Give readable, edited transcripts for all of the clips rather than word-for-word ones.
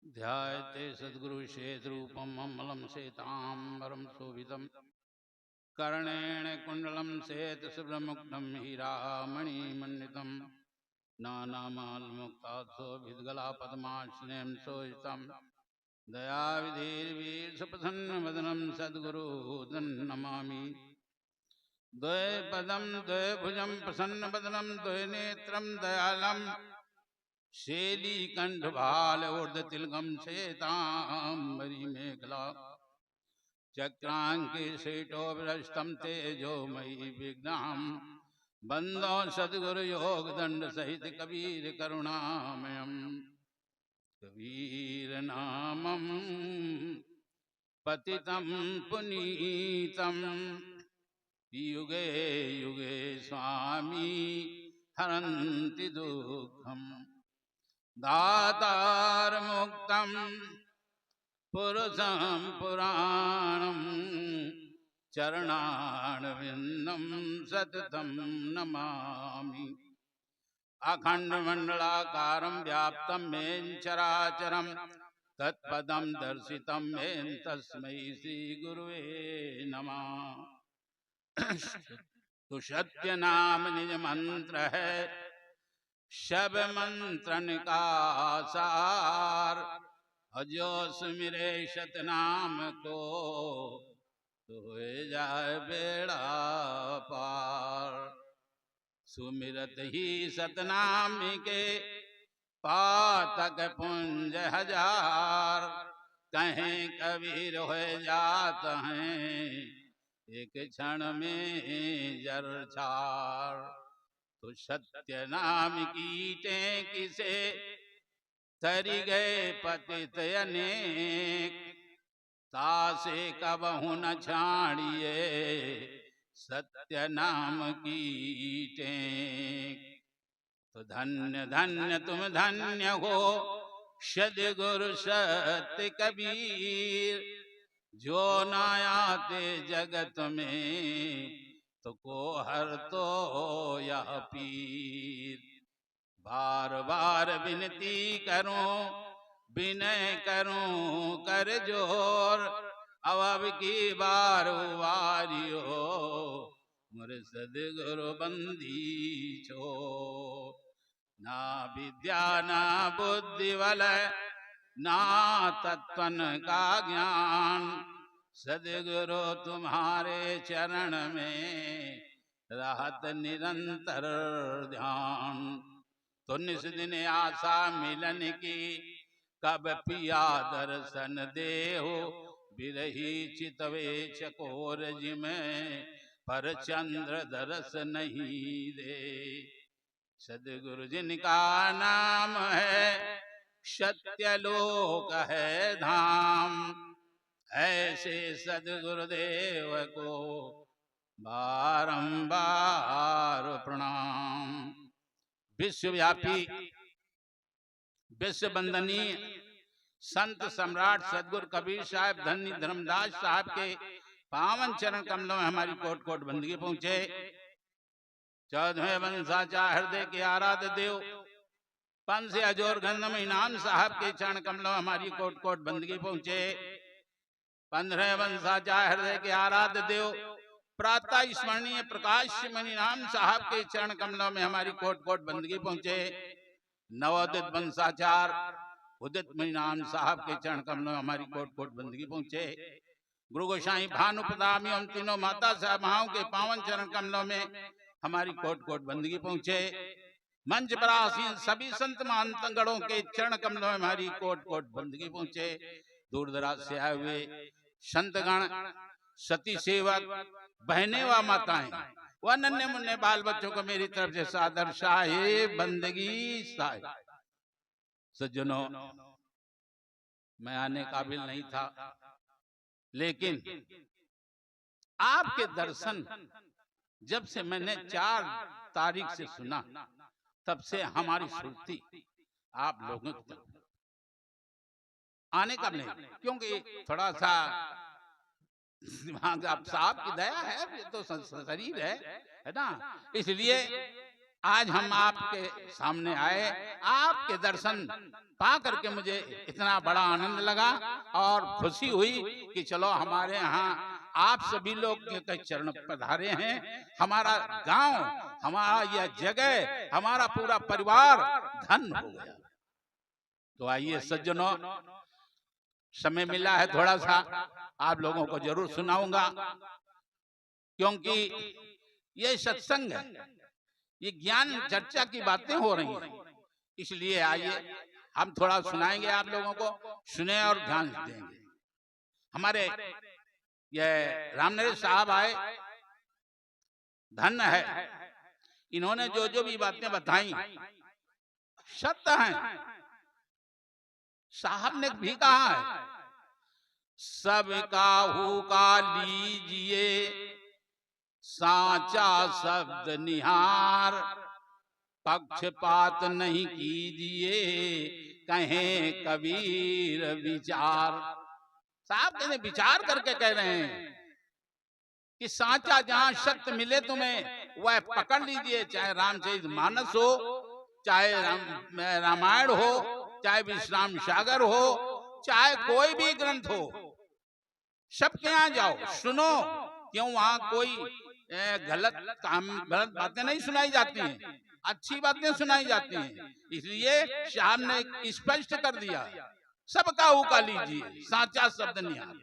ध्यायते सद्गुरु शेषरूपम अमलम श्वेतांबरम शोभितम कर्णेन कुंडलम श्वेत शुभ्रमुक्तम हीरामणिमण्डितम नानामालमुक्ताशोभितगला पद्माश्रयं शोभितम दयाविधीर्वीरसुप्रसन्नवदनं सद्गुरु नमामि। द्वय पदम द्वय भुजम प्रसन्नवदनं द्वय नेत्रं दयालम शेली कंठभाल ऊर्ध्वतिलकम श्वेतांबरी मेखला चक्रांके शेटो विरस्तम तेजोमयी विघ्नाम बंदो सद्गुरु योग दंड सहित कबीर करुणामयम। कबीर नामम पतितम पुनीतम युगे युगे स्वामी हरन्ति दुःखम। दातार मुक्तम पुरुषं पुराणं चरणारविंदं सततं नमामि। अखंडमंडलाकारं व्याप्तं येन चराचरं तत्पदं दर्शितं येन तस्मै श्री गुरुवे नमः। तो सत्य नाम निज मंत्र है, शब मंत्रन का सार। अजो सुमिरे सतनाम को तो हो जाए बेड़ा पार। सुमिरत ही सतनाम के पातक पुंज हजार। कहें कबीर हो जात हैं एक क्षण में जर छार। तो सत्य नाम कीटे किसे तरी गए पतित अनेक। तासे कबहु न छाड़िए सत्य नाम कीटे। तो धन्य धन्य तुम धन्य हो सद्गुरु सत्य कबीर। जो न आते जगत में तो को हर तो यह पीर। बार बार विनती करूं विनय करूं कर जोर। अब की बार वारियो मोर सद्गुरु बंदी छोर। ना विद्या ना बुद्धि बल ना तत्वन का ज्ञान। सद्गुरु तुम्हारे चरण में रहत निरंतर ध्यान। तो निस दिन आशा मिलन की कब पिया दर्शन दे हो। बिरही चितवे चकोर जिमें पर चंद्र दरस नहीं दे। सद्गुरु जिनका नाम है सत्यलोक है धाम। ऐसे सद्गुरुदेव को बारंबार प्रणाम। विश्वव्यापी विश्व वंदनीय संत सम्राट सदगुरु कबीर साहब धन्य धर्मदास साहब के पावन चरण कमलों में हमारी कोट कोट बंदगी पहुंचे। 14वें वंशाचा हृदय के आराध्य देव पंथ से अजोर गंधम इनाम साहब के चरण कमलों में हमारी कोट कोट बंदगी पहुंचे। 15वें वंशाचा हृदय के आराध्य देव प्रातः स्मरणीय प्रकाश मणि नाम साहब के चरण कमलों में हमारी कोट कोट बंदगी पहुंचे। नवोदित वंशाचार उदित मणि नाम साहब के चरण कमलों में हमारी कोट कोट बंदगी पहुंचे। गुरु गोसाई भानु प्रदामी एवं तीनों माता साहब के पावन चरण कमलों में हमारी कोट कोट बंदगी पहुंचे। मंच पर आसीन सभी संत महंतगणों के चरण कमलों में हमारी कोट कोट बंदगी पहुंचे। दूर दराज से आए हुए संतगण सती सेवक बहने व माताएं व नन्हे मुन्ने बाल बच्चों को मेरी तरफ से सादर शाहे बंदगी साहे। सज्जनों, मैं आने काबिल नहीं था, लेकिन आपके दर्शन जब से मैंने 4 तारीख से सुना तब से हमारी सुरती आप लोगों की तरफ आने का नहीं, क्योंकि थोड़ा सा आप साहब की दया है, ये तो शरीर है ना, इसलिए आज हम आपके सामने आए, आपके दर्शन पा करके मुझे इतना बड़ा आनंद लगा और खुशी हुई कि चलो हमारे यहाँ आप सभी लोग के चरण पधारे हैं। हमारा गांव, हमारा यह जगह, हमारा पूरा परिवार धन हो गया। तो आइए सज्जनों, समय मिला है थोड़ा सा, आप लोगों को जरूर सुनाऊंगा, क्योंकि ये सत्संग है, ये ज्ञान चर्चा की बातें हो रही हैं। इसलिए आइए हम थोड़ा सुनाएंगे आप लोगों को, सुने और ध्यान देंगे। हमारे ये रामनरेश साहब आए, धन्य है, इन्होंने जो जो भी बातें बताई सत्य हैं। साहब ने भी कहा है, सबका हुका लीजिए साचा शब्द निहार, पक्षपात नहीं कीजिए कहें कबीर विचार। साहब कहने विचार करके कह रहे हैं कि साचा जहां सत्य मिले तुम्हें वह पकड़ लीजिए, चाहे रामचरितमानस हो, चाहे रामायण हो, चाहे विश्राम सागर हो, चाहे कोई भी ग्रंथ हो, सबके यहाँ जाओ, सुनो। क्यों? वहां कोई गलत बातें नहीं सुनाई जाती हैं, अच्छी बातें सुनाई जाती हैं। इसलिए साहब ने स्पष्ट कर दिया, सबका हुका लीजिए साचा शब्द निहार,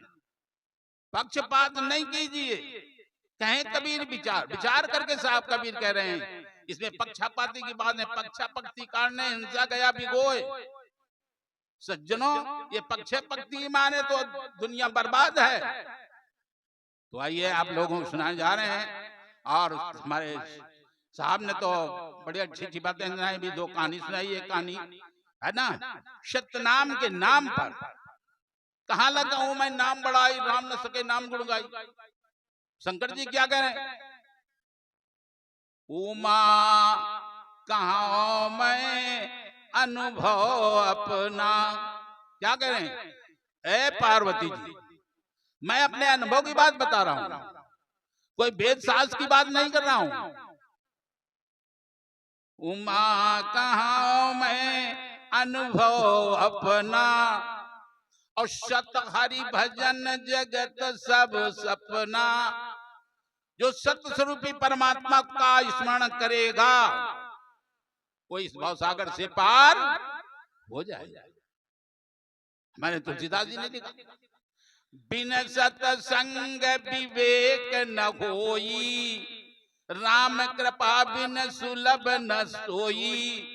पक्षपात नहीं कीजिए कहें कबीर विचार। विचार करके साहब कबीर कह रहे हैं, इसमें पक्षपाती की बात है। पक्षापक्ति कारण हिंसा गया भिगोए। सज्जनों, ये पक्षपाती माने तो दुनिया बर्बाद है। तो आइए आप लोगों को सुनाए जा रहे हैं, और हमारे साहब ने तो बड़ी अच्छी अच्छी बातें सुनाई, भी दो कहानी सुनाई। एक कहानी है ना, सतनाम के नाम पर कहाँ लगा हूं मैं नाम बढ़ाई, राम न सके नाम गुण गाई। शंकर जी क्या कह रहे हैं, उमा कहा मैं अनुभव अपना। क्या कह रहे हैं, ए पार्वती जी, मैं अपने अनुभव की बात बता रहा हूं, कोई वेद शास्त्र की बात नहीं कर रहा हूं। उमा कहा मैं अनुभव अपना, और सत हरि भजन जगत सब सपना। जो सत्य स्वरूपी परमात्मा का स्मरण करेगा वो इस भवसागर से पार हो जाएगा। हमारे तुलसीदास जी ने लिखा, बिन सत्संग विवेक न होई, राम कृपा बिन सुलभ न सोई।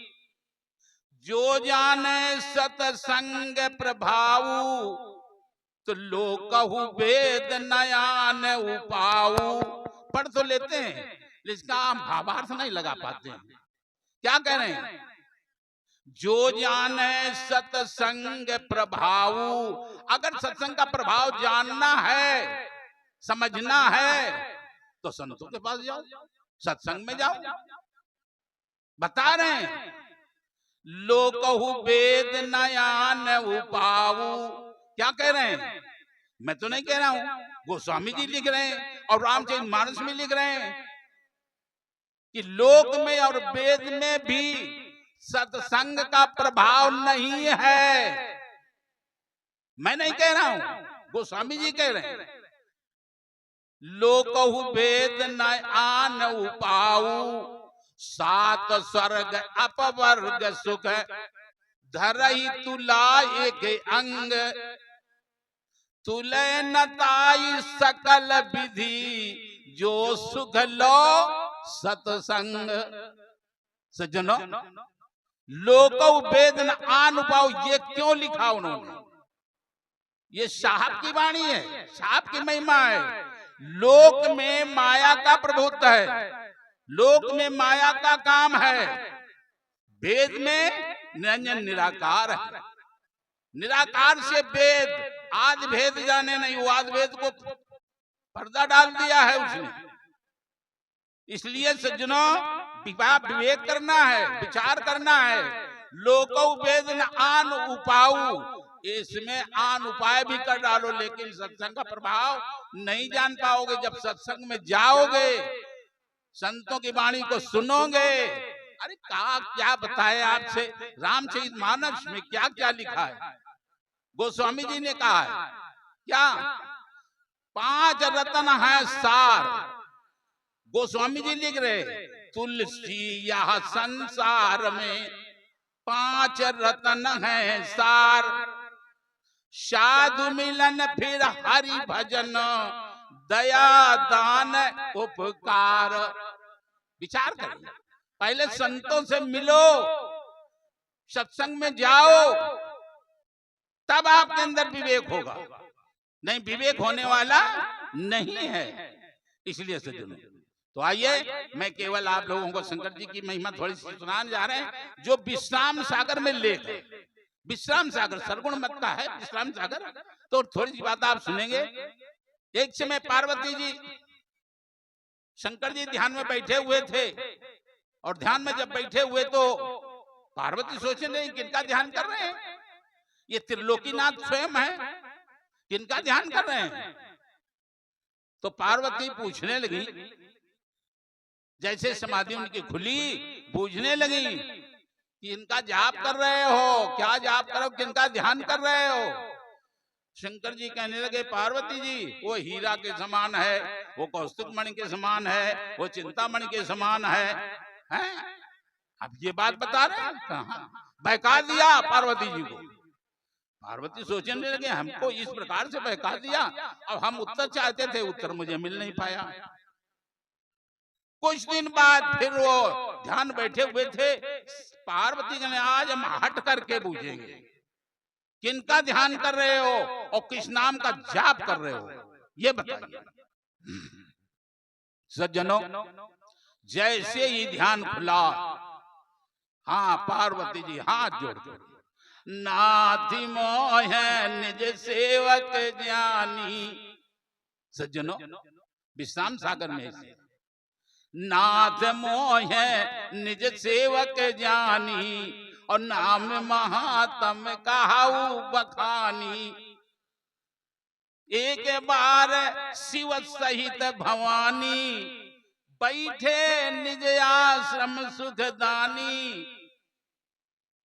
जो जाने सत्संग प्रभाव, तो लोकहु वेद नयान उपाऊ। पढ़ तो लेते हैं, लेकिन इसका हम भावार्थ नहीं लगा पाते हैं। क्या कह रहे हैं, जो जाने सत्संग प्रभाव। अगर सत्संग का प्रभाव जानना है, समझना है, तो संतों के पास जाओ, सत्संग में जाओ। बता रहे हैं, लोकहु वेद नयान उपाऊ। क्या कह रहे हैं, मैं तो नहीं कह रहा हूं, गोस्वामी जी लिख रहे हैं और रामचरितमानस में लिख रहे हैं कि लोक में और वेद में भी सत्संग का प्रभाव नहीं है। मैं नहीं कह रहा हूं, गोस्वामी जी कह रहे हैं, लोकहु वेद नयान उपाऊ। सात स्वर्ग अपवर्ग सुख धरहि तुला एक अंग। तुले नताई सकल विधि जो सुख लो सत्संग। सज्जनों, लोको वेद न आन उपाऊ, ये क्यों लिखा उन्होंने? ये साहब की वाणी है, साहब की महिमा है। लोक में माया का प्रभुत्व है, लोक में माया का काम है। वेद में निरंजन निराकार है। निराकार से वेद, आदि भेद जाने नहीं, वो आदि भेद को पर्दा डाल दिया है उसने। इसलिए सज्जनों, विवेक करना है, विचार करना है। लोको वेद न आन उपाऊ, इसमें आन उपाय भी कर डालो, लेकिन सत्संग का प्रभाव नहीं जान पाओगे। जब सत्संग में जाओगे, संतों की वाणी को सुनोगे, अरे क्या बताए आपसे, रामचरितमानस में क्या क्या लिखा है। गोस्वामी जी ने कहा है क्या, 5 रत्न है सार। गोस्वामी जी लिख रहे, तुलसी यह संसार में 5 रत्न है सार। साधु मिलन फिर हरि भजन, दया दान उपकार। विचार करिए, पहले संतों से मिलो, सत्संग में जाओ, तब आपके अंदर विवेक होगा। नहीं, विवेक होने वाला नहीं है। इसलिए सज्जनों, तो आइए मैं केवल आप लोगों को शंकर जी की महिमा थोड़ी सी सुनाने जा रहे हैं। जो विश्राम सागर में लेक है, विश्राम सागर सरगुण मत का है विश्राम सागर। तो थोड़ी सी बात आप सुनेंगे। एक समय पार्वती जी शंकर जी ध्यान में बैठे हुए थे, और ध्यान में जब बैठे हुए तो पार्वती सोचने लगी किनका ध्यान कर रहे हैं, ये त्रिलोकीनाथ स्वयं है, किनका ध्यान कर रहे हैं। तो पार्वती पूछने लगी, जैसे समाधि उनकी खुली, पूछने लगी कि इनका जाप कर रहे हो, क्या जाप करो, किनका ध्यान कर रहे हो। शंकर जी कहने लगे, पार्वती जी वो हीरा के समान है, वो कौस्तुभ मणि के समान है, वो चिंतामणि के समान है? अब ये बात बता रहे हैं, कहाँ बहका दिया पार्वती जी को। पार्वती सोचने लगे, हमको इस प्रकार से बहका दिया, अब हम उत्तर चाहते थे, उत्तर मुझे मिल नहीं पाया। कुछ दिन बाद फिर वो ध्यान बैठे हुए थे, पार्वती ने आज हम हट करके पूछेंगे किनका ध्यान कर रहे हो और किस नाम का जाप कर रहे हो, ये बताइए। सज्जनों, जैसे ही ध्यान खुला, हाँ पार्वती जी हाथ जोड़ जोड़, नाथि मोह निज सेवक ज्ञानी। सज्जनों, विश्राम सागर में से नाथ मोह निज सेवक ज्ञानी, और नाम महात्म कहाऊ बखानी। एक बार शिव सहित भवानी, बैठे निज आश्रम सुखदानी।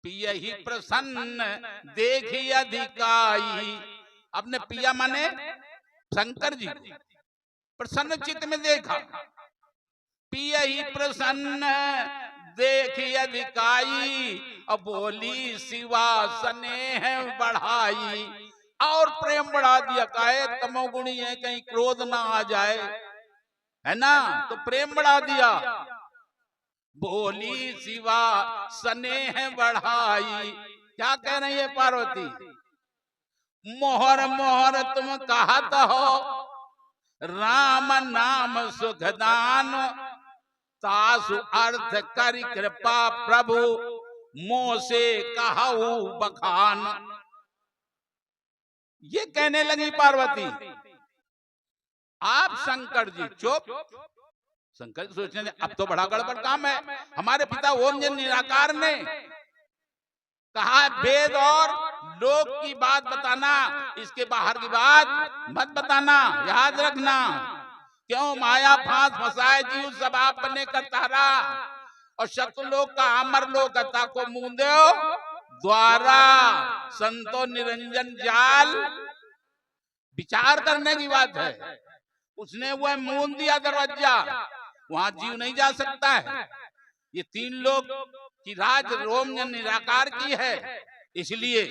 पिया ही प्रसन्न देखी अधिकाई। अपने पिया माने शंकर जी प्रसन्न चित्त में देखा। पिया ही प्रसन्न देखी अधिकाई, और बोली शिवा स्नेह बढ़ाई। और प्रेम बढ़ा दिया, काहे तमोगुणी है, कहीं क्रोध ना आ जाए, है ना, तो प्रेम बढ़ा दिया। बोली शिवा स्नेह बढ़ाई। क्या कह रही है पार्वती, मोहर मोहर तुम कहत हो, राम नाम सुखदान। तासु अर्थ करि कृपा प्रभु, मोह से कहू बखान। ये कहने लगी पार्वती। आप शंकर जी चुप। शंकर जी सोचने अब तो बड़ा गड़बड़ काम है। हमारे पिता ओम जन निराकार ने कहा वेद और लोक की बात बताना, इसके बाहर की बात मत बताना, याद रखना। क्यों माया फांस फंसाए जीव सब आपने करतारा, और शत्रुलोक का अमर लोक को मूंदो द्वारा। संतो निरंजन जाल, विचार करने की बात है। उसने वह मूंद दिया दरवाजा, वहां जीव नहीं जा सकता है। ये 3 लोग की राज रोम निराकार की है। इसलिए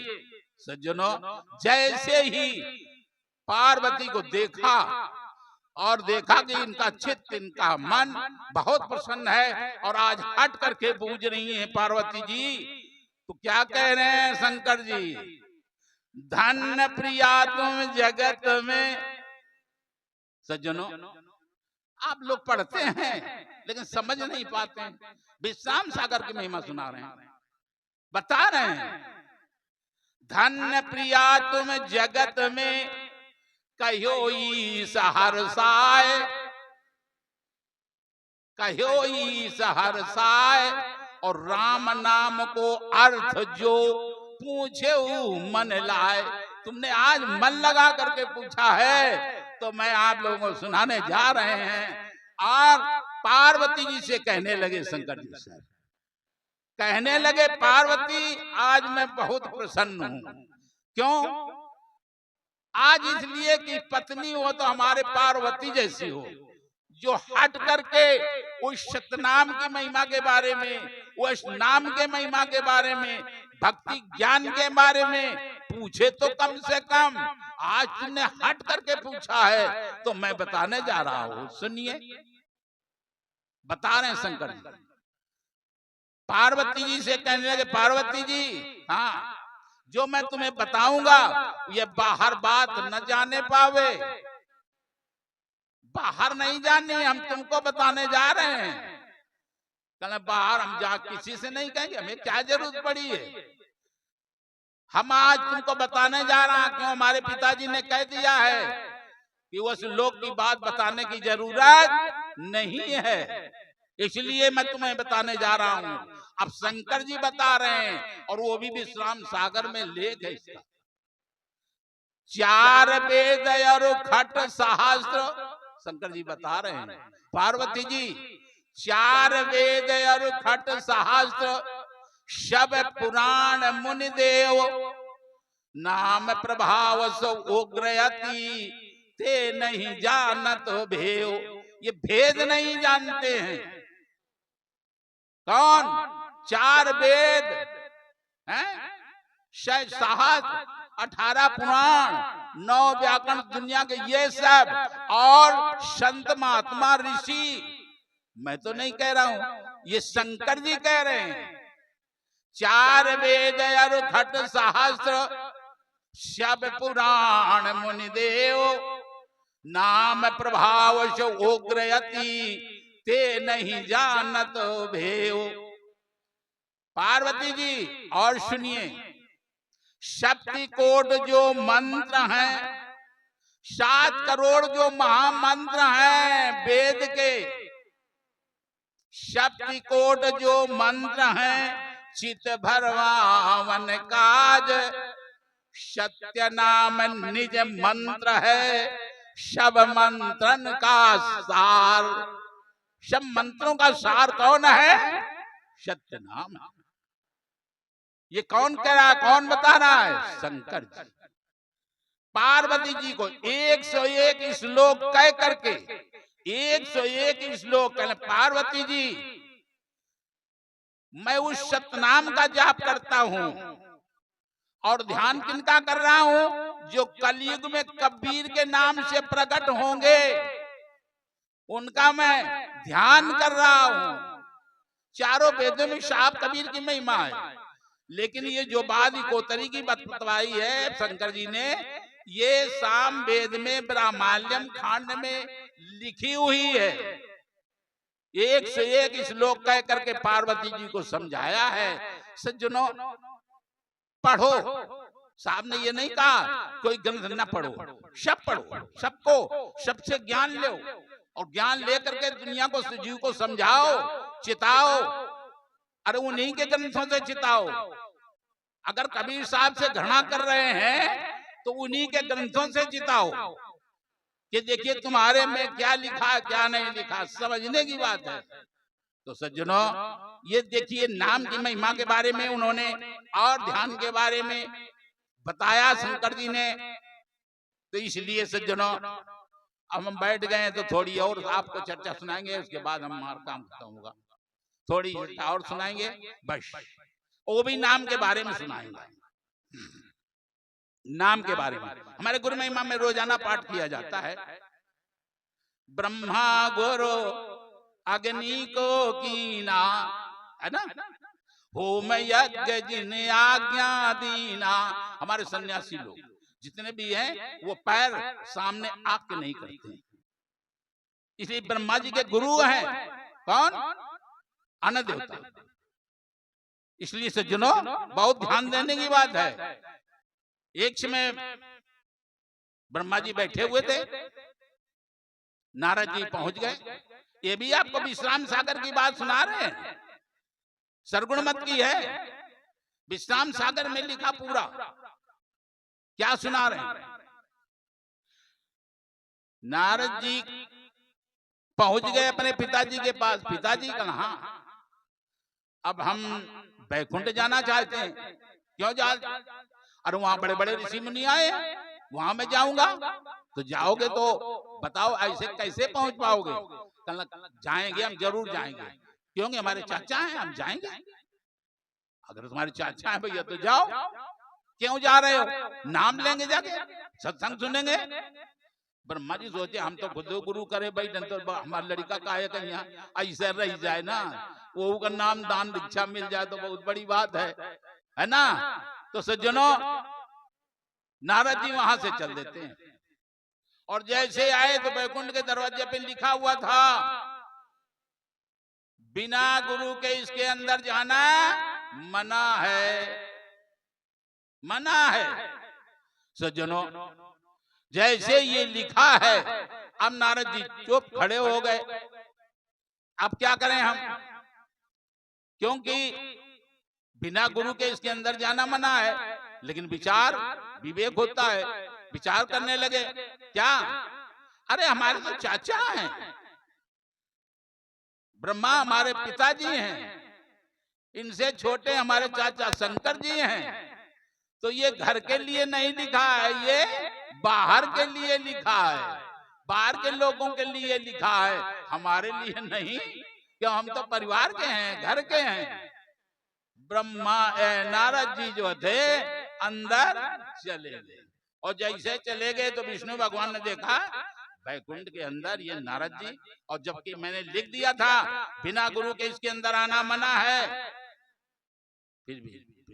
सज्जनों, जैसे ही पार्वती को देखा और देखा कि इनका चित्त, इनका मन बहुत प्रसन्न है, और आज हट करके पूज रही है पार्वती जी, तो क्या कह रहे हैं शंकर जी, धन्य प्रिया तुम जगत में। सज्जनों, आप लोग पढ़ते हैं लेकिन समझ नहीं पाते। विश्राम सागर की महिमा सुना रहे हैं, बता रहे हैं, धन्य प्रिया तुम जगत में, कहो ईस हर्षाय। कहो ईस हर्षाय, और राम नाम को अर्थ जो पूछे मन लाए। तुमने आज मन लगा करके पूछा है, तो मैं आप लोगों को सुनाने जा रहे हैं। और पार्वती जी से कहने लगे शंकर जी से, कहने लगे पार्वती आज मैं बहुत प्रसन्न हूं। क्यों? आज इसलिए कि पत्नी हो तो हमारे पार्वती जैसी हो, जो हट करके उस सतनाम की महिमा के बारे में, उस नाम के महिमा के बारे में, भक्ति ज्ञान के बारे में पूछे तो कम से कम। आज तुमने हट करके पूछा है तो मैं बताने जा रहा हूं। सुनिए, बता रहे हैं शंकर जी। पार्वती जी से कहने लगे, पार्वती जी, हाँ, जो मैं तुम्हें बताऊंगा ये बाहर बात न जाने पावे, बाहर नहीं जानी, हम तुमको बताने जा रहे हैं। कहने बाहर हम जा किसी से नहीं कहेंगे, हमें क्या जरूरत पड़ी है, हम आज तुमको बताने जा रहे हैं। क्यों? हमारे पिताजी ने कह दिया है कि उस लोग की बात बताने की जरूरत नहीं है, इसलिए मैं तुम्हें बताने जा रहा हूं। अब शंकर जी बता रहे हैं, और वो भी विश्राम सागर में लेख है इसका। 4 वेद और खट सहस्त्र, शंकर जी बता रहे हैं पार्वती जी, 4 वेद और खट सहस्त्र, सब पुराण मुनि देव, नाम प्रभाव सो उग्रयति, ते नहीं जानत भेव। ये भेद नहीं जानते हैं। कौन? 4 वेद हैं, 18 पुराण, 9 व्याकरण दुनिया के, ये सब, और संत महात्मा ऋषि। मैं तो नहीं कह रहा हूं, ये शंकर जी कह रहे हैं। 4 वेद और खट सहस्त्र, सब पुराण मुनि देव, नाम प्रभाव सो उग्रयति, ते नहीं जानत भेव। पार्वती जी और सुनिए, शक्ति कोट जो मंत्र हैं, 7 करोड़ जो महामंत्र हैं वेद के, शक्ति कोट जो मंत्र हैं, चित भरवावन काज, सत्य नाम निज मंत्र है, सब मंत्रन का सार। सब मंत्रों का सार कौन है? सत्य नाम है। ये कौन कह रहा है, कौन बता रहा है? शंकर जी। पार्वती जी को 101 श्लोक कह करके, 101 श्लोक कहने, पार्वती जी मैं उस सतनाम का जाप करता हूं, और ध्यान किनका कर रहा हूं? जो कलयुग में कबीर के नाम से प्रकट होंगे, उनका मैं ध्यान कर रहा हूं। चारों वेदों में साहब कबीर की महिमा है, लेकिन ये जो बात कोतरी की बतवाई है शंकर जी ने, ये साम वेद में ब्राह्मण्यम खांड में लिखी हुई है। 101 श्लोक कह करके पार्वती जी को समझाया है। सज्जनों, पढ़ो। साहब ने ये नहीं कहा कोई ग्रंथ न पढ़ो, सब पढ़ो, सबको, सबसे ज्ञान लो, और ज्ञान लेकर के दुनिया को, जीव को समझाओ, चिताओ। अरे उन्हीं के ग्रंथों से चिताओ। अगर कबीर साहब से घृणा कर रहे हैं तो उन्हीं के ग्रंथों से चिताओ कि देखिए तुम्हारे में क्या लिखा क्या नहीं लिखा, समझने की बात है। तो सज्जनों, ये देखिए नाम की महिमा के बारे में उन्होंने, और ध्यान के बारे में बताया शंकर जी ने। तो इसलिए सज्जनों, अब हम बैठ गए तो थोड़ी और आपको चर्चा सुनाएंगे, उसके बाद हमारा काम खत्म होगा। थोड़ी और सुनाएंगे बस, वो भी नाम के बारे में सुनाएंगे। नाम के बारे में हमारे गुरु महिमा में रोजाना पाठ किया जाता है। ब्रह्मा गुरु अग्नि को कीना, है ना, होम यज्ञ जिन आज्ञा दीना। हमारे सन्यासी लोग जितने भी हैं वो पैर सामने आके नहीं करते हैं, इसलिए ब्रह्मा जी के गुरु हैं कौन? अन्न देवता। इसलिए सज्जनों, बहुत ध्यान देने की बात है। एक समय ब्रह्मा जी बैठे हुए थे, नारद जी पहुंच गए। ये भी आपको विश्राम सागर की बात सुना रहे हैं, सरगुण मत की है, विश्राम सागर में लिखा पूरा। क्या सुना रहे हैं? नारद जी पहुंच गए अपने पिताजी के पास। पिताजी कहा, अब हम बैकुंठ जाना चाहते हैं, क्यों जा? अरे वहां बड़े बड़े ऋषि मुनि आए, वहां मैं जाऊंगा। तो जाओगे तो बताओ ऐसे कैसे पहुंच पाओगे? कल जाएंगे, हम जरूर जाएंगे, क्योंकि हमारे चाचा हैं, हम जाएंगे। अगर तुम्हारे चाचा है भैया तो जाओ, क्यों जा रहे हो? नाम लेंगे जाके, सत्संग सुनेंगे। ब्रह्मा जी सोचे हम तो खुद गुरु करे बैठे, तो हमारा लड़का का है कहीं ऐसे रह जाए ना, वो का नाम दान दीक्षा मिल जाए तो बहुत बड़ी बात है ना। तो सज्जनों, नारद जी वहां से चल देते हैं, और जैसे आए तो बैकुंठ के दरवाजे पे लिखा हुआ था, बिना गुरु के इसके अंदर जाना मना है, मना है। सज्जनों, जैसे ये लिखा है, अब नारद जी चुप खड़े हो गए। अब क्या करें हम, क्योंकि बिना गुरु के इसके अंदर जाना मना है। लेकिन विचार विवेक होता है, विचार करने लगे क्या, अरे हमारे तो चाचा हैं, ब्रह्मा हमारे पिताजी हैं, इनसे छोटे हमारे चाचा शंकर जी हैं। तो ये घर के लिए नहीं लिखा है, ये बाहर के लिए लिखा है, बाहर के लोगों के लिए लिखा है, हमारे लिए नहीं, क्यों हम तो परिवार के हैं, घर के हैं। ब्रह्मा नारद जी जो थे अंदर चले गए, और जैसे चले गए तो विष्णु भगवान ने देखा बैकुंठ के अंदर ये नारद जी, और जबकि मैंने लिख दिया था बिना गुरु के इसके अंदर आना मना है, फिर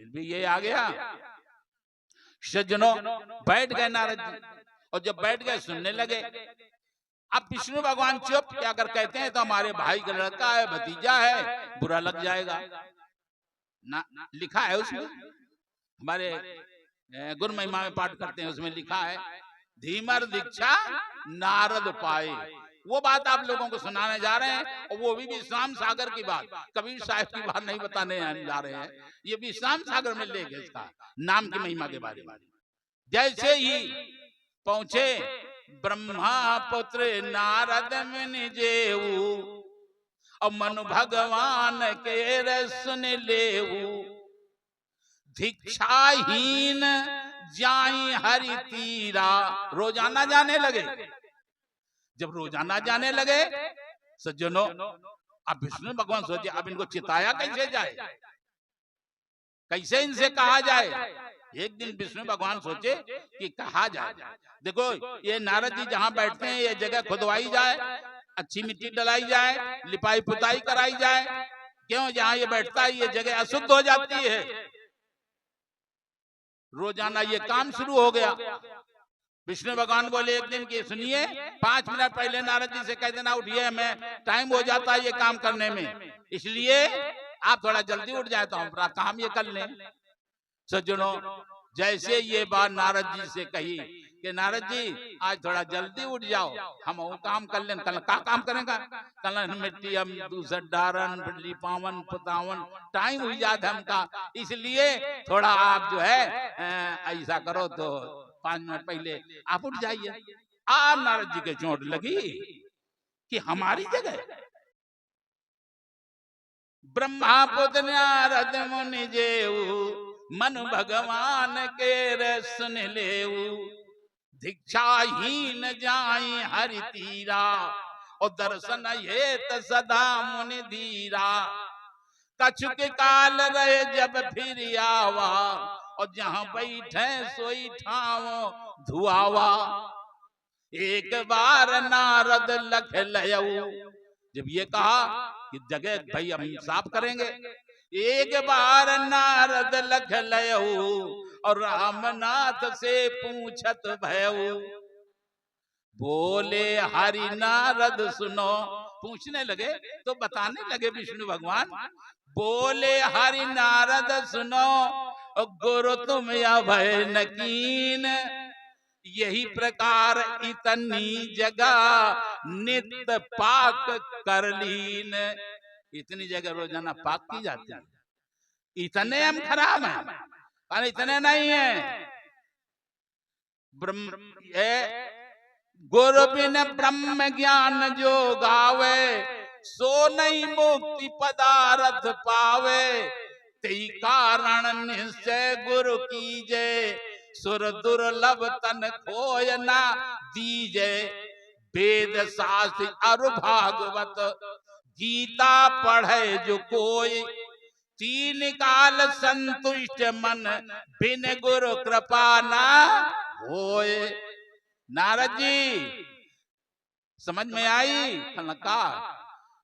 भी ये आ गया। सज्जनों, बैठ गए नारद जी, और जब बैठ गए सुनने लगे। अब विष्णु भगवान चुप, क्या कर कहते हैं तो हमारे भाई का लड़का है, भतीजा है, बुरा लग जाएगा ना। लिखा है उसमें, हमारे गुरु महिमा में पाठ करते हैं, उसमें लिखा है धीमर दीक्षा नारद पाए। वो बात आप लोगों को सुनाने जा रहे हैं, और वो भी विश्राम सागर की बात, कबीर साहब की बात नहीं बताने जा रहे हैं। ये विश्राम सागर में लेके इसका नाम की महिमा के बारे में। जैसे ही पहुंचे ब्रह्मा पुत्र नारद मुनि जेऊ, और मनु भगवान के सुन लेऊ, दीक्षाहीन जाई हरि तीरा। रोजाना जाने लगे। जब रोजाना जाने लगे सज्जनों, अब विष्णु भगवान सोचे अब इनको चिताया कैसे जाए, कैसे इनसे कहा जाए। एक दिन विष्णु भगवान सोचे कि कहा जाए। देखो ये नारद जी जहां बैठते हैं, ये जगह खुदवाई जाए, अच्छी मिट्टी डलाई जाए, लिपाई पुताई कराई जाए। क्यों, जहां ये बैठता है ये जगह अशुद्ध हो जाती है। रोजाना ये काम शुरू हो गया। विष्णु भगवान बोले एक दिन की सुनिए, 5 मिनट पहले नारद जी से कह देना उठिए, हमें टाइम हो जाता है ये काम करने में, इसलिए आप थोड़ा जल्दी उठ जाए तो हम अपना काम ये कर लें। सज्जनों, जैसे ये बात नारद जी से कही कि नारद जी आज थोड़ा जल्दी उठ जाओ, हम वो काम कर लें। कल का काम करेंगे, कल मिट्टी हम दूसर डारन बिजली पावन पुतावन टाइम हुई जाता है हमका, इसलिए थोड़ा आप जो है ऐसा करो तो 5 मिनट पहले आप उठ जाइए। आप नारद जी के चोट लगी कि हमारी जगह ब्रह्मा पुत्र नारद मुनि जेऊ, मनु भगवान के सुन लेऊ, दीक्षाहीन जाई हरि तीरा, और दर्शन हेत सदा मुनि धीरा। कछुक काल रहे जब फिर आवा, और जहां बैठे सोई ठाव धुआवा। एक बार नारद लख लयऊ, जब ये कहा कि जगह भाई हम साफ करेंगे, एक बार नारद लख लयऊ, और रामनाथ से पूछत भयऊ। बोले हरि नारद सुनो, पूछने लगे तो बताने लगे विष्णु भगवान। बोले हरि नारद सुनो, गुरु तुम अभय नकीन, यही प्रकार इतनी जगह नित्य पाक कर लीन। इतनी जगह रोजाना पाक की जाती है। इतने हम खराब हैं और इतने नहीं है। गुरु बिन ब्रह्म ज्ञान जो गावे, सो नहीं मुक्ति पदार्थ पावे, तेई कारण निश्चय गुरु कीजे, सुर दुर्लभ तन खोय ना दीजे, वेद शास्त्र अरु भागवत गीता पढ़े जो कोई, तीन काल संतुष्ट मन बिन गुरु कृपा ना होए। नारद जी समझ में आई? कहा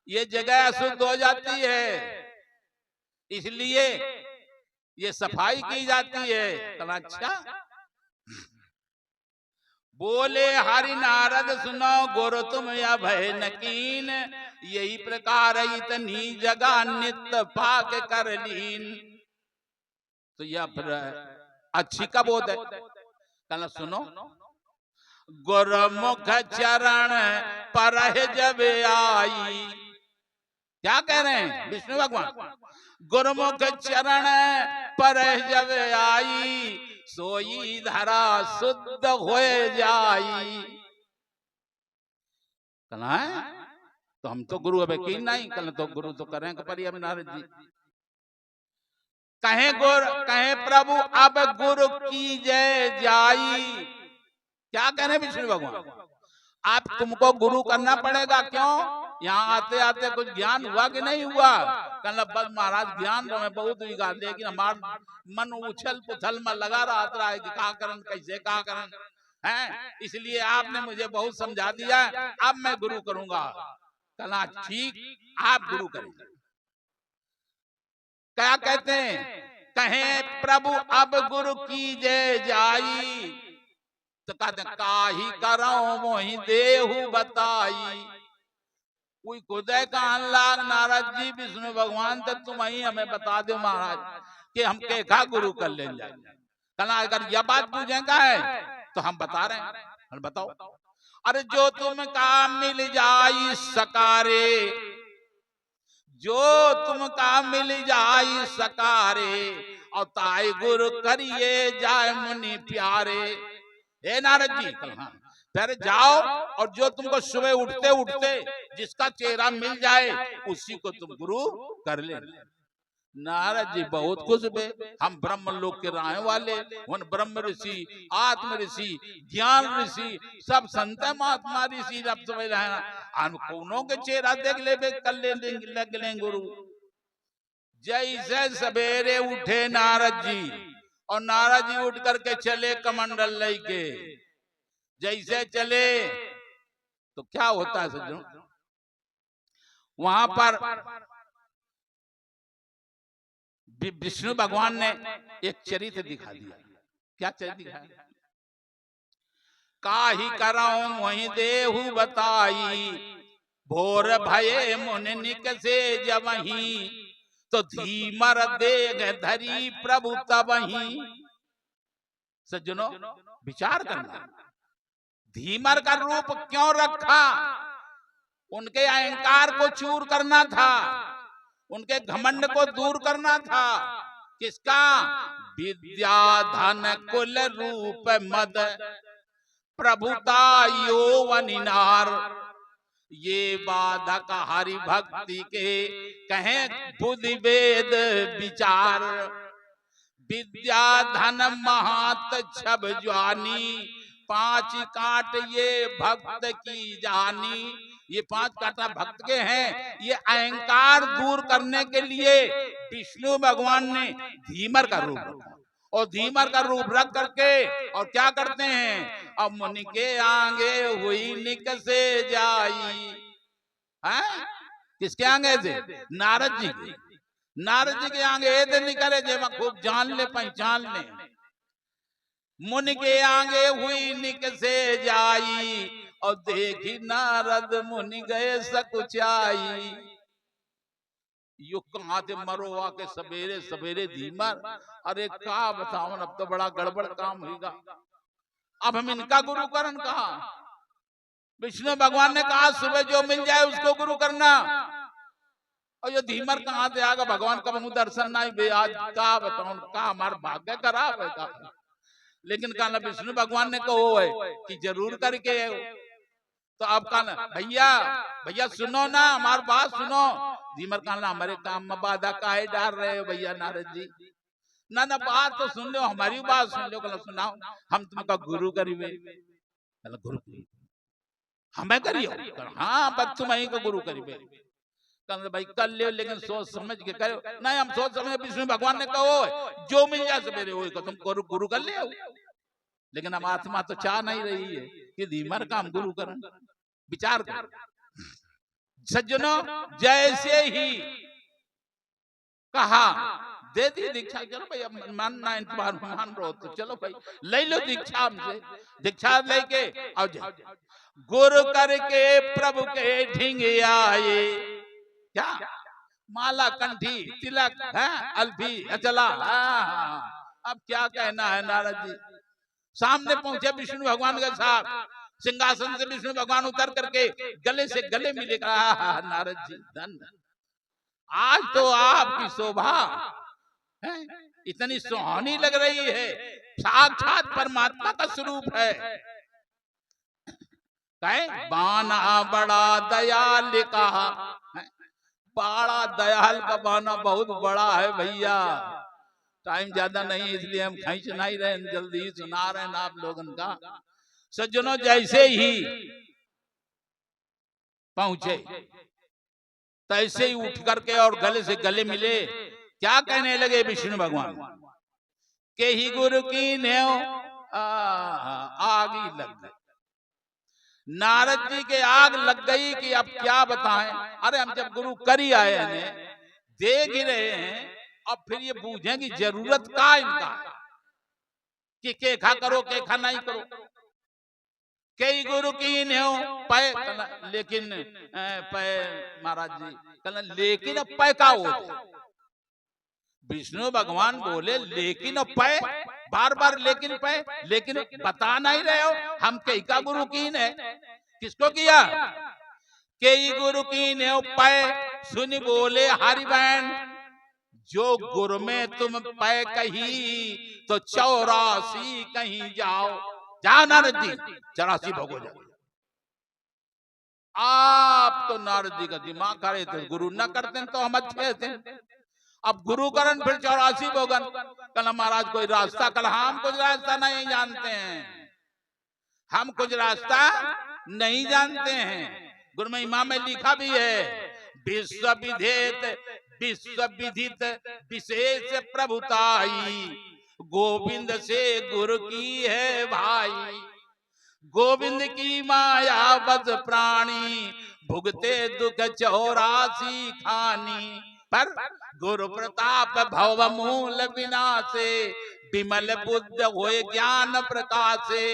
ये जगह अशुद्ध हो जाती है, इसलिए ये सफाई की जाती है। कहा अच्छा। बोले हरि नारद सुनो गुरु तुम या भय नकीन, यही प्रकार इतनी जगह नित्य पाक कर लीन। तो यह फिर अच्छी का बोध है। कहना सुनो, गुरुमुख चरण पर जब आई, क्या कह रहे हैं विष्णु भगवान? गुरुमुख चरण पर जब आई, सोई धरा शुद्ध हो जाई। कहना है तो हम तो गुरु अब यकीन नहीं, कहना तो गुरु तो करेंगे पर अब नारद जी कहे प्रभु अब गुरु की जय जाई। क्या कह रहे विष्णु भगवान? आप तुमको गुरु करना पड़ेगा। क्यों? यहाँ आते आते कुछ ज्ञान हुआ कि नहीं हुआ? कहना बस महाराज ज्ञान तो मैं बहुत हुआ, लेकिन हमारा मन उछल पुछल में लगा रहा है कि क्या करन, कैसे क्या करन है, इसलिए आपने मुझे बहुत समझा दिया, अब मैं गुरु करूंगा। कहना ठीक, आप गुरु करेंगे। क्या कहते हैं? कहे प्रभु अब गुरु की जय जाई, तो कहते काही कराऊं मोहि देहु बताई। कोई खुदे कहन लाग नारद जी विष्णु भगवान तो तुम ही हमें बता दो महाराज कि हम केखा गुरु कर ले जाए। कहना अगर यह बात पूछेगा है तो हम बता रहे हैं। हम बताओ। अरे जो तुम काम मिल जाई सकारे, जो तुम काम मिल जाई सकारे, और ताई गुरु करिए जाए मुनि प्यारे। हे नारद जी फिर जाओ और जो तुमको सुबह उठते उठते जिसका चेहरा मिल जाए उसी को तुम गुरु कर ले। नारद जी बहुत खुश हुए। हम ब्रह्म लोक के रहने वाले, उन ब्रह्म ऋषि, आत्म ऋषि, ज्ञान ऋषि, सब संत महात्मा ऋषि रब समझ रहे, हम कौनों के चेहरा देख ले कर ले लग ले गुरु। जैसे सवेरे उठे नारद जी, और नारद जी उठ करके चले कमंडल लेके, जैसे चले तो क्या होता है सज्जनों, वहां पर विष्णु भगवान ने एक चरित्र दिखा दिया। क्या चरित्र दिखाया? काही कराऊं वही देहु बताई, भोर भये मुनि निकसे जबहि, तो धीमर देग धरी प्रभु तबहि। सज्जनों विचार करना, धीमर का रूप क्यों रखा? उनके अहंकार को चूर करना था, उनके घमंड को दूर करना था। किसका? विद्या धन कुल रूप मद, प्रभुता यौवनिनार, ये बाधक हरि भक्ति के कहे बुद्धि वेद विचार। विद्या धन महत छब ज्वानी, पांच काट ये भक्त की जानी। ये पांच काटा भक्त के हैं। ये अहंकार दूर करने के लिए विष्णु भगवान ने धीमर का रूप रखा, और धीमर का रूप रख करके और क्या करते हैं? अब मुनि के आगे हुई निकसे जाई। हैं? किसके आगे से? नारद जी के। नारद जी के आगे ऐसे निकले जे मैं खूब जान ले पहचान ले। मुनि के आगे हुई निकसे जाई, और देखी नारद मुनि गए सकुचाई। यू कहां से मरो आके सवेरे सवेरे धीमर? अरे क्या बताओ, अब तो बड़ा गड़बड़ काम होगा। अब हम इनका गुरु करन कहा? विष्णु भगवान ने कहा सुबह जो मिल जाए उसको गुरु करना, और ये धीमर कहां से आगा? भगवान का मुंह दर्शन नहीं बे। आज क्या बताऊं, का हमारा भाग्य खराब है का? लेकिन कहा विष्णु भगवान ने कहो है कि जरूर करके तो अब कहना भैया भैया सुनो ना, हमारी बात सुनो। धीमर कहना हमारे काम में बाधा काहे डाल रहे हो भैया नारद जी, ना ना बात तो सुन लो, हमारी बात सुन लो। कहना सुनाओ। हम तुमका गुरु करीबे। कहना गुरु हमें करियो। हाँ बस तुम ही को गुरु करीबे। कहना भाई कर लियो लेकिन सोच समझ के करो। नहीं हम सोच समझ, विष्णु भगवान ने कहो जो मिल जाए सवेरे वो तुम गुरु कर लियो। लेकिन अब आत्मा तो चाह नहीं रही है कि धीमर का हम गुरु करें। विचार कर सज्जनों, जैसे ही कहा दे दी दीक्षा, चलो भाई अब मानना इंतजार मान रहो तो चलो भाई ले लो दीक्षा हमसे। दीक्षा लेके और गुरु करके प्रभु के ढींगे आए। क्या माला कंठी तिलक है अल्फी अचला। अब क्या कहना है नारद जी। सामने पहुंचे विष्णु भगवान के साथ, सिंहासन से विष्णु भगवान उतर करके गले से गले मिले। कहा नारद जी धन, आज तो आपकी शोभा है इतनी सुहानी लग रही है, साक्षात परमात्मा का स्वरूप है। कहे बाना बड़ा दयाल कहा, बड़ा दयाल का बाना बहुत बड़ा है भैया। टाइम ज्यादा नहीं इसलिए हम खींच नहीं रहे, जल्दी ही सुना रहे हैं आप लोगन का। सज्जनों जैसे ही पहुंचे तैसे ही उठ करके और गले से गले मिले। क्या कहने लगे विष्णु भगवान के ही गुरु की नेव आग ही लग गई। नारद जी के आग लग गई कि अब क्या बताएं। अरे हम जब गुरु कर ही आए हैं, देख ही रहे हैं, अब फिर ये बूझें कि जरूरत का इनका कि केखा करो केखा नहीं करो। कई गुरु की नेव पै, लेकिन पै महाराज जी कहना लेकिन अब पै का हो। विष्णु भगवान बोले लेकिन अब पै, बार बार लेकिन पै, लेकिन बता नहीं रहे हो हम कई का गुरु कीन है। किसको किया? कई गुरु की नेव पै सुन बोले हरिबैन, जो गुरु में तुम पै कही तो 84 कहीं जाओ। जाओ नारद जी 84 भोगो जाओ। आप तो नारद जी का दिमाग खड़े थे, गुरु न करते तो हम अच्छे थे। अब गुरु करन फिर 84 भोगन। कल महाराज कोई रास्ता, कल हम कुछ रास्ता नहीं जानते हैं, हम कुछ रास्ता नहीं जानते हैं। गुरु महिमा में लिखा भी है विश्व विधेत विश्व विदित विशेष प्रभुताई, गोविंद से गुरु की है भाई। गोविंद की माया बस प्राणी, भुगते दुख 84 खानी। पर गुरु प्रताप भव मूल विनाशे, विमल बुद्ध होए ज्ञान प्रकाशे।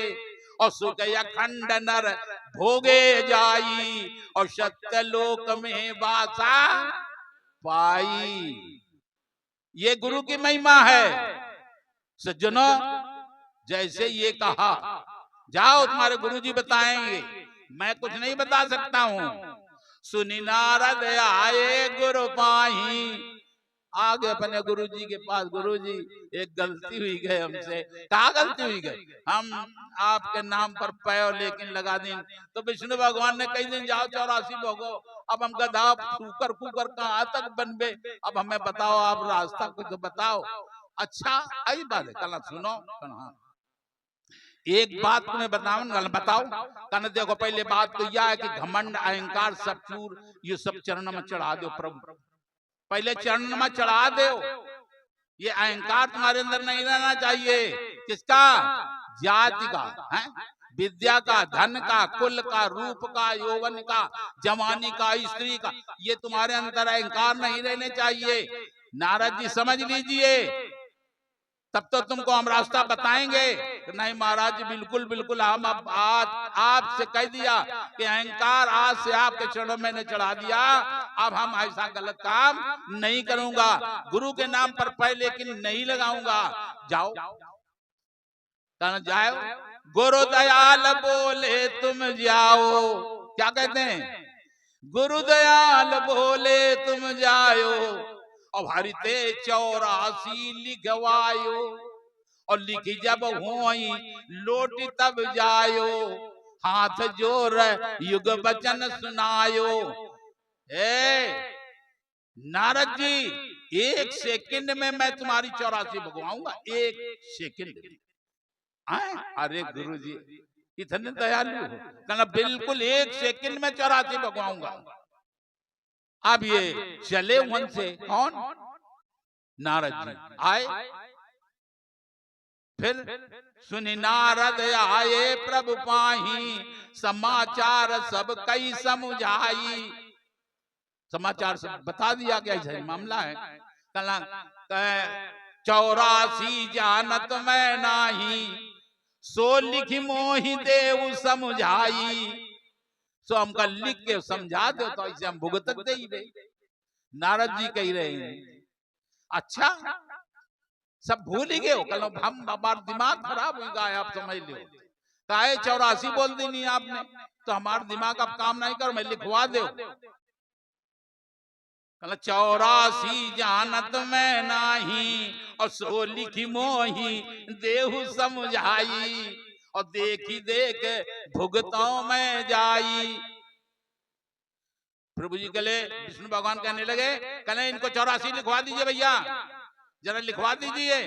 और सुख अखंड नर भोगे जाई, और सत्य लोक में वासा पाई। ये गुरु की महिमा है। सज्जनों जैसे ये कहा जाओ तुम्हारे गुरुजी बताएंगे, मैं कुछ नहीं बता सकता हूं। सुनी नारद आए गुरु पाही, आगे अपने गुरुजी के पास। गुरुजी एक गलती हुई गई हमसे। क्या गलती हुई गई? हम आपके नाम पर पैओ लेकिन लगा दिन। तो विष्णु भगवान ने कई दिन जाओ 84 भोगो। अब हम गधा कुकर कुकर कहाँ तक बनबे। अब हमें बताओ, आप रास्ता कुछ बताओ। अच्छा आई बात है, कल सुनो। एक बात तुम्हें बताओ। कहना देखो पहले बात तो यह है कि घमंड अहंकार सब चूर ये सब चरण में चढ़ा दो प्रभु, पहले चरण में चढ़ा दो। ये अहंकार तुम्हारे अंदर नहीं रहना चाहिए। किसका? जाति का है, विद्या का, धन का, कुल का, रूप का, यौवन का, जवानी का, स्त्री का, ये तुम्हारे अंदर अहंकार नहीं रहने चाहिए। नारद जी समझ लीजिए, तब तो तुमको हम रास्ता बताएंगे। नहीं महाराज जी बिल्कुल बिल्कुल, हम अब आपसे कह दिया कि अहंकार आज से आपके चरणों में ने चढ़ा दिया। अब हम ऐसा गलत काम नहीं करूंगा, गुरु के नाम पर पैर लेकिन नहीं लगाऊंगा। जाओ कहना जाओ। गुरु दयाल बोले तुम जाओ। क्या कहते हैं? गुरु दयाल बोले तुम जाओ, और हरिते 84 लिखवायो। और लिखी जब हुई लोटी तब जायो, हाथ जोर युग वचन सुनायो। नारद जी, 1 सेकंड में मैं तुम्हारी 84 भगवाऊंगा, 1 सेकंड में। अरे गुरु जी इतने दयालु हो, कहना बिल्कुल 1 सेकंड में 84 भगवाऊंगा। अब ये चले वन से, कौन? नारद जी आए। फिर सुनि नारद आए प्रभु पाही, समाचार सब कई समुझाई। समाचार सब बता दिया गया, ऐसा मामला है। कहना 84 जानत मैं नाही, सो लिखी मोहि देव समझाई। सो हमका लिख के समझा दो तो ऐसे हम भुगतक दे ही दे। नारद जी कह रहे हैं अच्छा सब भूल ही गए हो, कल हम हमारा दिमाग खराब हो गया, आप समझ लो। काहे 84 बोल दी नहीं आपने, तो हमारा दिमाग अब काम नहीं कर, मैं लिखवा दो। 84 जानत मैं नाही, और सो लिखी मोही देहु समझाई। और देखी देख भुगतों में जाई। प्रभु जी कहले, विष्णु भगवान कहने लगे, कहले इनको 84 लिखवा दीजिए भैया, जरा लिखवा दीजिए।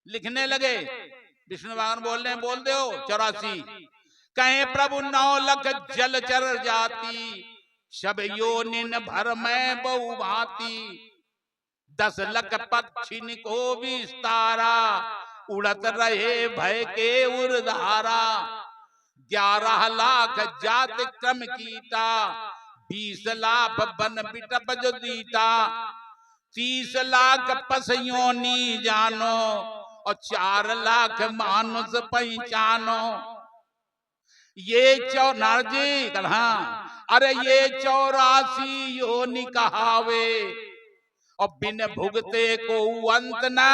लिखने लगे। विष्णु भगवान बोल रहे हैं, बोल दो 84। कहे प्रभु 9 लख जलचर जाती, सब योनिन भर में बहु भांति। 10 लख पक्षी को विस्तारा, उड़त रहे भय के उर्धारा। 11 लाख जात क्रम कीटा, 20 लाख बन बिटप जो दीटा। 30 लाख पस योनि जानो, और 4 लाख मानुष पहचानो। ये नारद जी कहा, अरे ये 84 योनि कहावे, और बिन भुगते को अंत ना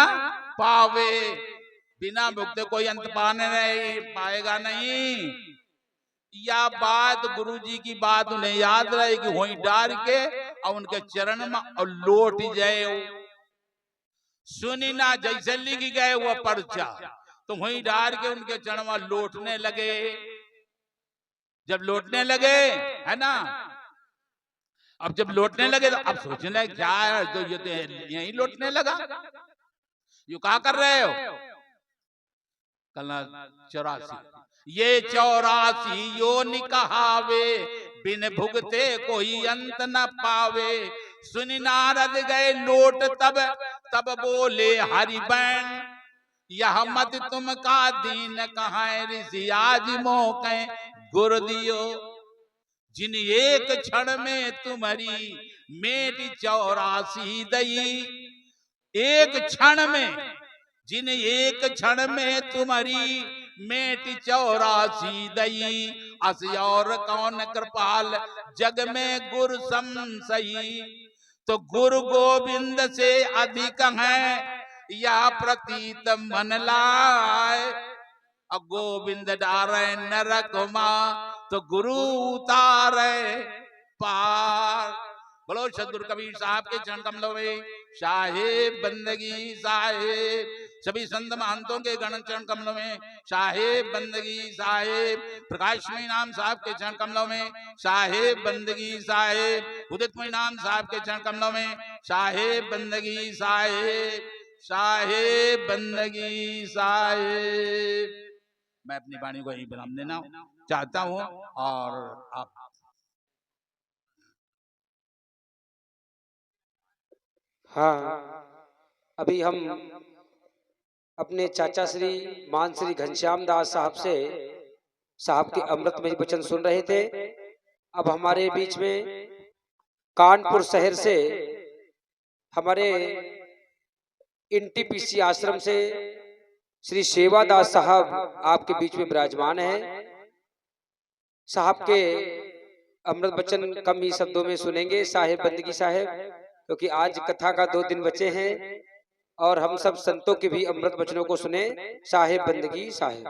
पावे। बिना भुगते कोई अंत पाने नहीं पाएगा नहीं। या बात गुरु जी की बात उन्हें याद रहेगी, वहीं डार के और उनके चरण में और लौट जाए। सुनी ना जैसे लिख गए वो पर्चा, तो वहीं डार के उनके चरण में लौटने लगे। जब लौटने लगे है ना, अब जब लौटने लगे तो अब सोचने लगे क्या है, तो ये तो यही लौटने लगा, यू क्या कर रहे हो? कहना 84 ये 84 योनि कहावे, बिन भुगते कोई अंत न पावे। सुनि नारद गए लौट तब बोले हरि बैन, यह मत तुम का दीन कहां ऋषि आज मोके गुरु दियो। जिन एक क्षण में तुम्हारी मेटी 84 दई। एक क्षण में, जिन एक क्षण में तुम्हारी मेटी 84 दई। अस और कौन कृपाल जग में गुरु संसई। तो गुरु गोविंद से अधिक है या प्रतीत मन लाए। और गोविंद डारे नरक मां, तो गुरु उतारे पार। बोलो सदगुरु कबीर साहब के चरण कमलों में साहेब बंदगी साहेब। सभी संत महंतों के गण चरण कमलों में साहेब बंदगी साहेब। प्रकाशमय नाम साहब के चरण कमलों में साहेब बंदगी साहेब। उदितमय नाम साहब के चरण कमलों में साहेब बंदगी साहेब। साहेब बंदगी साहेब। मैं अपनी वाणी को यही विराम देना चाहता हूँ। और आप हाँ, अभी हम अपने चाचा श्री मान श्री घनश्याम दास साहब के अमृतमय वचन सुन रहे थे। अब हमारे बीच में कानपुर शहर से हमारे एनटीपीसी आश्रम से श्री सेवादास साहब आपके बीच में विराजमान है। साहब के अमृत वचन कम ही शब्दों में सुनेंगे साहेब बंदगी साहेब, क्योंकि आज कथा का 2 दिन बचे हैं और हम सब संतों के भी अमृत वचनों को सुने। साहेब बंदगी साहेब।